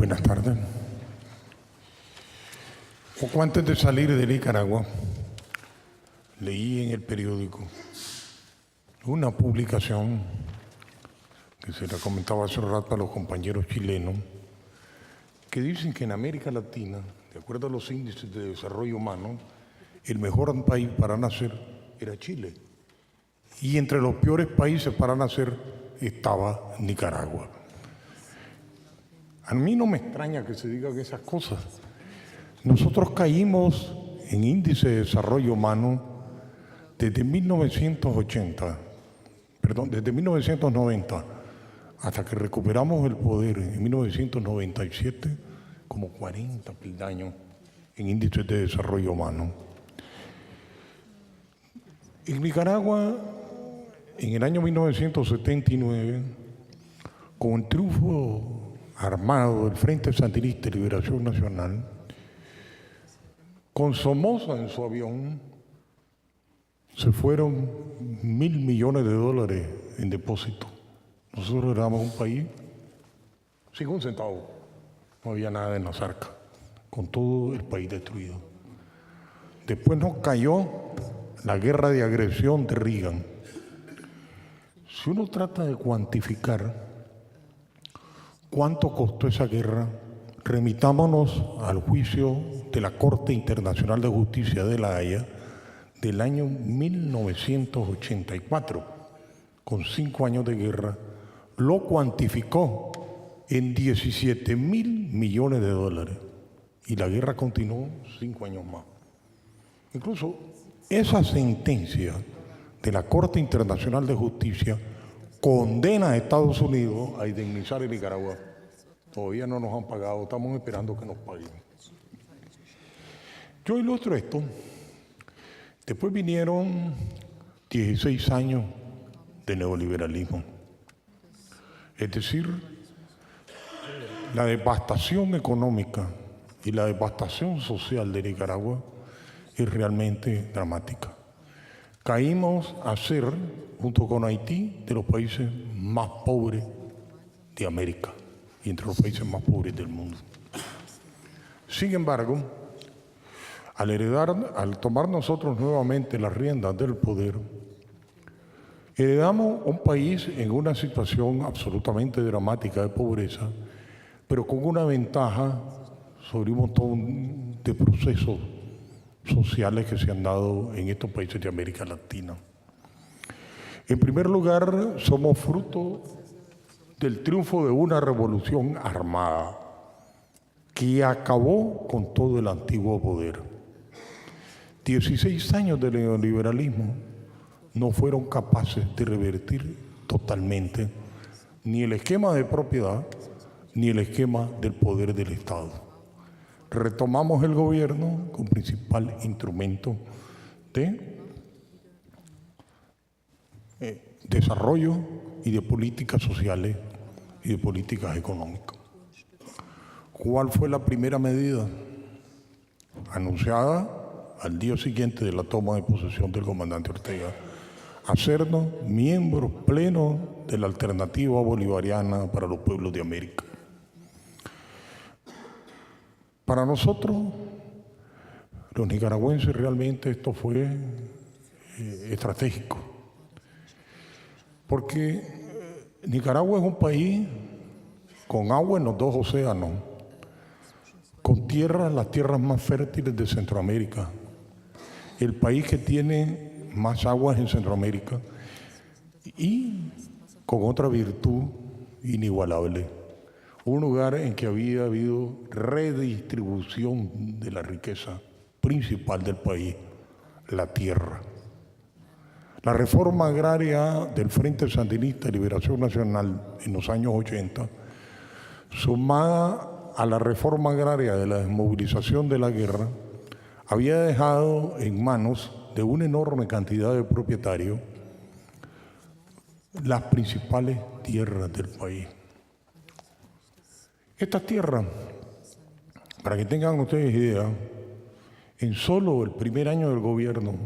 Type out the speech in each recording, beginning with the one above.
Buenas tardes. Poco antes de salir de Nicaragua, leí en el periódico una publicación que se la comentaba hace un rato a los compañeros chilenos, que dicen que en América Latina, de acuerdo a los índices de desarrollo humano, el mejor país para nacer era Chile. Y entre los peores países para nacer estaba Nicaragua. A mí no me extraña que se digan esas cosas. Nosotros caímos en índice de desarrollo humano desde 1990, hasta que recuperamos el poder en 1997, como 40 peldaños en índices de desarrollo humano. En Nicaragua, en el año 1979, con el triunfo armado del Frente Sandinista de Liberación Nacional, con Somoza en su avión, se fueron $1.000 millones en depósito. Nosotros éramos un país sin un centavo, no había nada en las arcas, con todo el país destruido. Después nos cayó la guerra de agresión de Reagan. Si uno trata de cuantificar cuánto costó esa guerra, remitámonos al juicio de la Corte Internacional de Justicia de La Haya del año 1984, con 5 años de guerra, lo cuantificó en $17.000 millones, y la guerra continuó 5 años más. Incluso esa sentencia de la Corte Internacional de Justicia condena a Estados Unidos a indemnizar a Nicaragua. Todavía no nos han pagado, estamos esperando que nos paguen. Yo ilustro esto. Después vinieron 16 años de neoliberalismo. Es decir, la devastación económica y la devastación social de Nicaragua es realmente dramática. Caímos a ser, junto con Haití, de los países más pobres de América y entre los países más pobres del mundo. Sin embargo, al tomar nosotros nuevamente las riendas del poder, heredamos un país en una situación absolutamente dramática de pobreza, pero con una ventaja sobre un montón de procesos sociales que se han dado en estos países de América Latina. En primer lugar, somos fruto del triunfo de una revolución armada que acabó con todo el antiguo poder. 16 años de neoliberalismo no fueron capaces de revertir totalmente ni el esquema de propiedad ni el esquema del poder del Estado. Retomamos el gobierno como principal instrumento de desarrollo y de políticas sociales y de políticas económicas. ¿Cuál fue la primera medida anunciada al día siguiente de la toma de posesión del comandante Ortega? Hacernos miembros plenos de la alternativa bolivariana para los pueblos de América. Para nosotros, los nicaragüenses, realmente esto fue estratégico, porque Nicaragua es un país con agua en los 2 océanos, con tierras, las tierras más fértiles de Centroamérica, el país que tiene más aguas en Centroamérica y con otra virtud inigualable. Un lugar en que había habido redistribución de la riqueza principal del país, la tierra. La reforma agraria del Frente Sandinista de Liberación Nacional en los años 80, sumada a la reforma agraria de la desmovilización de la guerra, había dejado en manos de una enorme cantidad de propietarios las principales tierras del país. Estas tierras, para que tengan ustedes idea, en solo el primer año del gobierno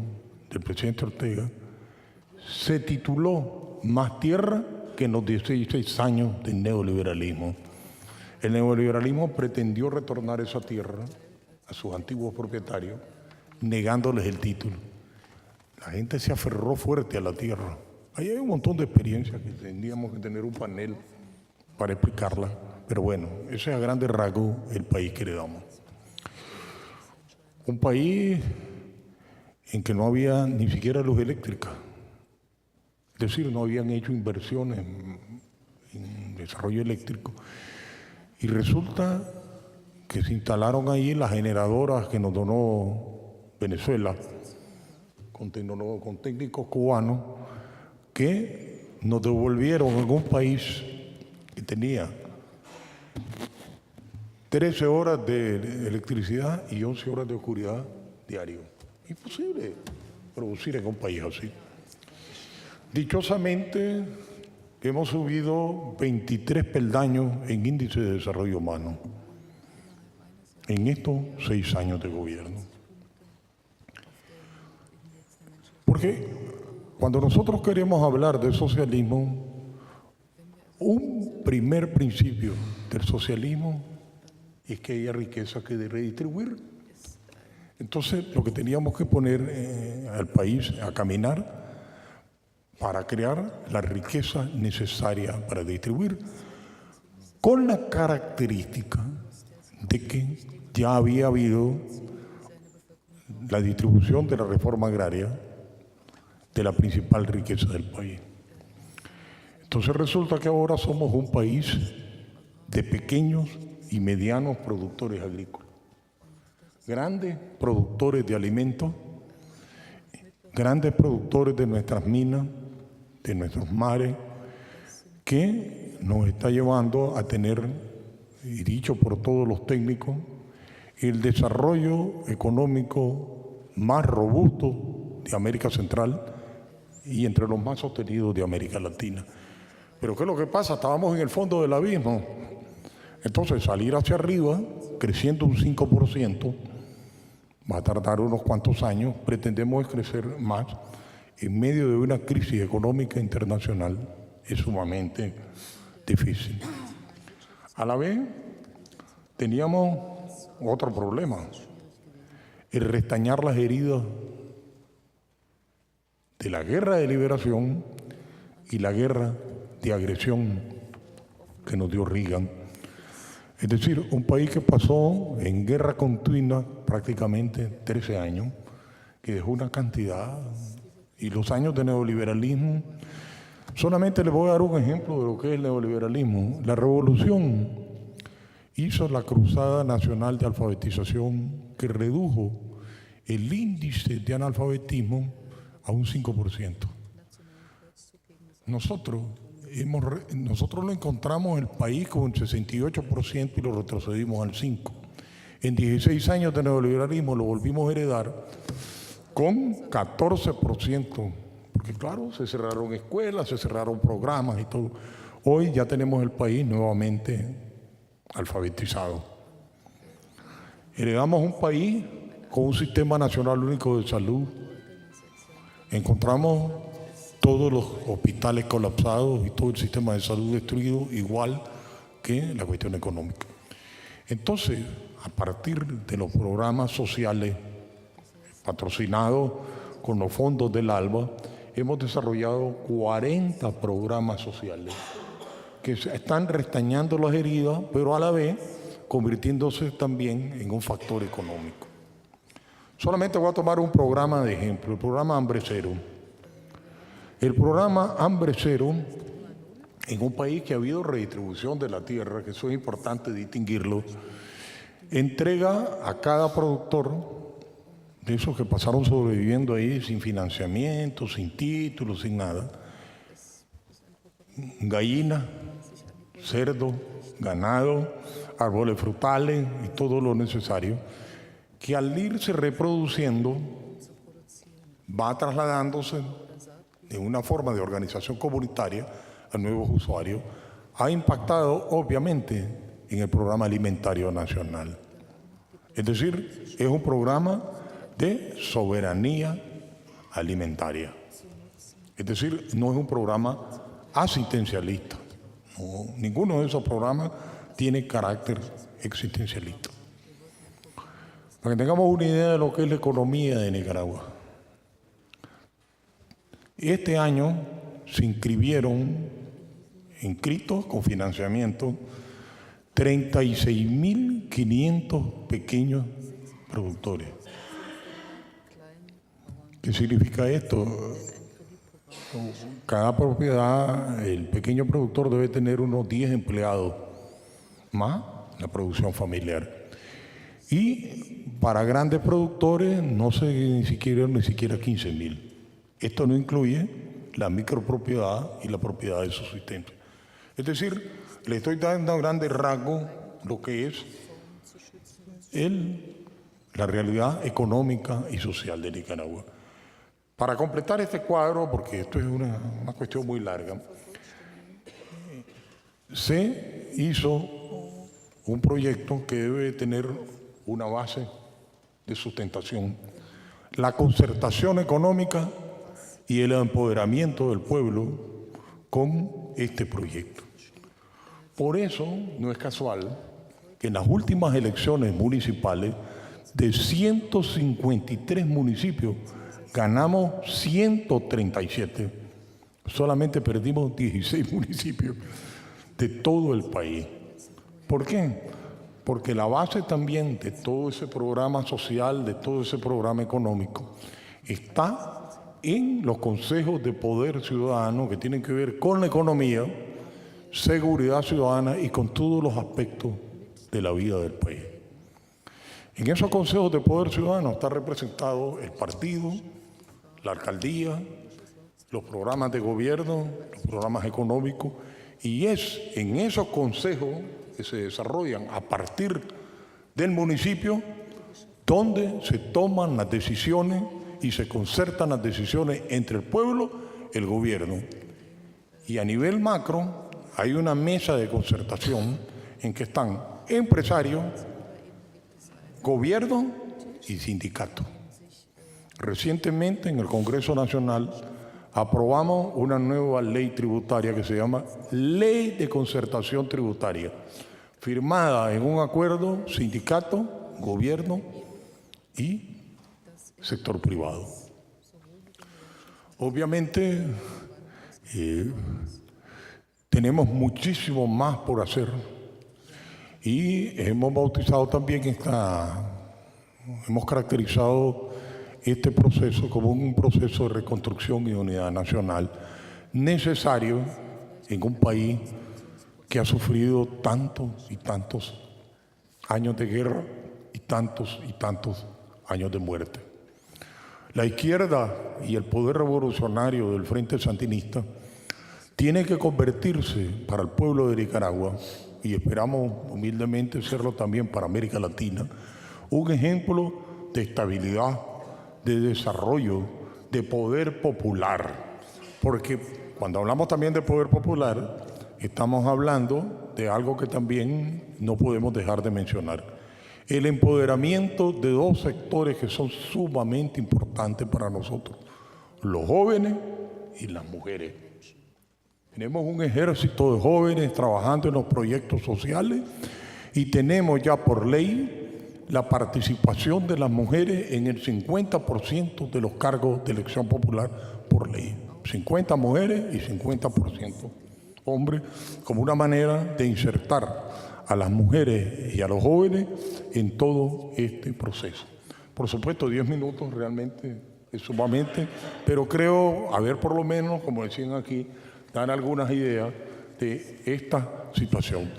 del presidente Ortega, se tituló más tierra que en los 16 años del neoliberalismo. El neoliberalismo pretendió retornar esa tierra a sus antiguos propietarios, negándoles el título. La gente se aferró fuerte a la tierra. Ahí hay un montón de experiencias que tendríamos que tener un panel para explicarla, pero bueno, ese es a grandes rasgos el país que heredamos. Un país en que no había ni siquiera luz eléctrica, es decir, no habían hecho inversiones en desarrollo eléctrico, y resulta que se instalaron ahí las generadoras que nos donó Venezuela, con técnicos cubanos, que nos devolvieron en un país que tenía 13 horas de electricidad y 11 horas de oscuridad diario. Imposible producir en un país así. Dichosamente, hemos subido 23 peldaños en índice de desarrollo humano en estos 6 años de gobierno. Porque cuando nosotros queremos hablar de socialismo, un primer principio del socialismo es que haya riqueza que de redistribuir. Entonces, lo que teníamos que poner al país a caminar para crear la riqueza necesaria para distribuir, con la característica de que ya había habido la distribución de la reforma agraria de la principal riqueza del país. Entonces resulta que ahora somos un país de pequeños y medianos productores agrícolas, grandes productores de alimentos, grandes productores de nuestras minas, de nuestros mares, que nos está llevando a tener, y dicho por todos los técnicos, el desarrollo económico más robusto de América Central y entre los más sostenidos de América Latina. Pero ¿qué es lo que pasa? Estábamos en el fondo del abismo. Entonces, salir hacia arriba, creciendo un 5%, va a tardar unos cuantos años. Pretendemos crecer más en medio de una crisis económica internacional. Es sumamente difícil. A la vez, teníamos otro problema, el restañar las heridas de la guerra de liberación y la guerra de agresión que nos dio Reagan. Es decir, un país que pasó en guerra continua prácticamente 13 años, que dejó una cantidad, y los años de neoliberalismo. Solamente les voy a dar un ejemplo de lo que es el neoliberalismo. La revolución hizo la Cruzada Nacional de Alfabetización, que redujo el índice de analfabetismo a un 5%. Nosotros lo encontramos el país con un 68% y lo retrocedimos al 5%. En 16 años de neoliberalismo lo volvimos a heredar con 14%, porque claro, se cerraron escuelas, se cerraron programas y todo. Hoy ya tenemos el país nuevamente alfabetizado. Heredamos un país con un sistema nacional único de salud. Encontramos todos los hospitales colapsados y todo el sistema de salud destruido, igual que la cuestión económica. Entonces, a partir de los programas sociales patrocinados con los fondos del ALBA, hemos desarrollado 40 programas sociales que están restañando las heridas, pero a la vez convirtiéndose también en un factor económico. Solamente voy a tomar un programa de ejemplo, el programa Hambre Cero. El programa Hambre Cero, en un país que ha habido redistribución de la tierra, que eso es importante distinguirlo, entrega a cada productor, de esos que pasaron sobreviviendo ahí sin financiamiento, sin títulos, sin nada, gallina, cerdo, ganado, árboles frutales y todo lo necesario, que al irse reproduciendo va trasladándose de una forma de organización comunitaria a nuevos usuarios, ha impactado obviamente en el programa alimentario nacional. Es decir, es un programa de soberanía alimentaria. Es decir, no es un programa asistencialista. No, ninguno de esos programas tiene carácter existencialista. Para que tengamos una idea de lo que es la economía de Nicaragua. Este año se inscritos con financiamiento 36.500 pequeños productores. ¿Qué significa esto? Cada propiedad, el pequeño productor debe tener unos 10 empleados, más la producción familiar. Y para grandes productores no sé ni siquiera 15.000. Esto no incluye la micropropiedad y la propiedad de subsistencia. Es decir, le estoy dando a grandes rasgos lo que es la realidad económica y social de Nicaragua. Para completar este cuadro, porque esto es una cuestión muy larga, se hizo un proyecto que debe tener una base de sustentación, la concertación económica y el empoderamiento del pueblo con este proyecto. Por eso no es casual que en las últimas elecciones municipales de 153 municipios ganamos 137. Solamente perdimos 16 municipios de todo el país. ¿Por qué? Porque la base también de todo ese programa social, de todo ese programa económico, está en los consejos de poder ciudadano que tienen que ver con la economía, seguridad ciudadana y con todos los aspectos de la vida del país. En esos consejos de poder ciudadano está representado el partido, la alcaldía, los programas de gobierno, los programas económicos, y es en esos consejos que se desarrollan a partir del municipio donde se toman las decisiones y se concertan las decisiones entre el pueblo y el gobierno. Y a nivel macro hay una mesa de concertación en que están empresarios, gobierno y sindicatos. Recientemente en el Congreso Nacional aprobamos una nueva ley tributaria que se llama Ley de Concertación Tributaria, firmada en un acuerdo sindicato, gobierno y sector privado. Obviamente tenemos muchísimo más por hacer y hemos bautizado también hemos caracterizado este proceso como un proceso de reconstrucción y unidad nacional necesario en un país que ha sufrido tantos y tantos años de guerra y tantos años de muerte. La izquierda y el poder revolucionario del Frente Sandinista tiene que convertirse para el pueblo de Nicaragua, y esperamos humildemente serlo también para América Latina, un ejemplo de estabilidad, de desarrollo, de poder popular. Porque cuando hablamos también de poder popular, estamos hablando de algo que también no podemos dejar de mencionar. El empoderamiento de dos sectores que son sumamente importantes para nosotros, los jóvenes y las mujeres. Tenemos un ejército de jóvenes trabajando en los proyectos sociales y tenemos ya por ley la participación de las mujeres en el 50% de los cargos de elección popular por ley. 50 mujeres y 50% hombres, como una manera de insertar a las mujeres y a los jóvenes en todo este proceso. Por supuesto, 10 minutos realmente es sumamente, pero creo haber por lo menos, como decían aquí, dar algunas ideas de esta situación.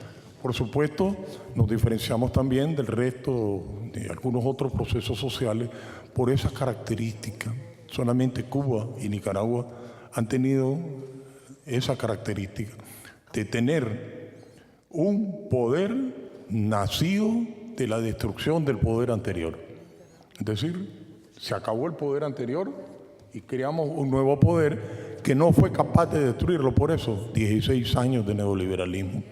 Por supuesto, nos diferenciamos también del resto de algunos otros procesos sociales por esas características. Solamente Cuba y Nicaragua han tenido esa característica de tener un poder nacido de la destrucción del poder anterior. Es decir, se acabó el poder anterior y creamos un nuevo poder que no fue capaz de destruirlo. Por eso, 16 años de neoliberalismo.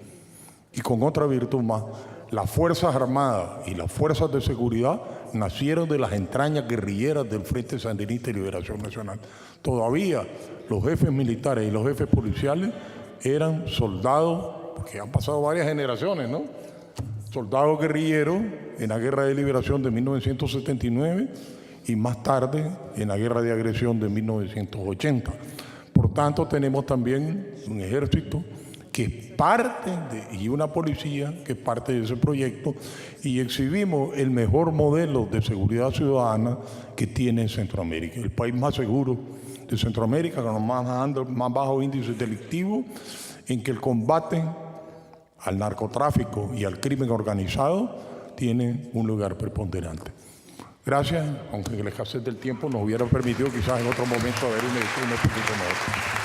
Y con otra virtud más, las Fuerzas Armadas y las Fuerzas de Seguridad nacieron de las entrañas guerrilleras del Frente Sandinista y Liberación Nacional. Todavía los jefes militares y los jefes policiales eran soldados porque han pasado varias generaciones, ¿no? Soldado guerrillero en la Guerra de Liberación de 1979 y más tarde en la Guerra de Agresión de 1980. Por tanto, tenemos también un ejército que es parte y una policía que es parte de ese proyecto, y exhibimos el mejor modelo de seguridad ciudadana que tiene Centroamérica, el país más seguro de Centroamérica, con los más bajos índices delictivos, en que el combate al narcotráfico y al crimen organizado tiene un lugar preponderante. Gracias, aunque la escasez del tiempo nos hubiera permitido quizás en otro momento haber un poquito más.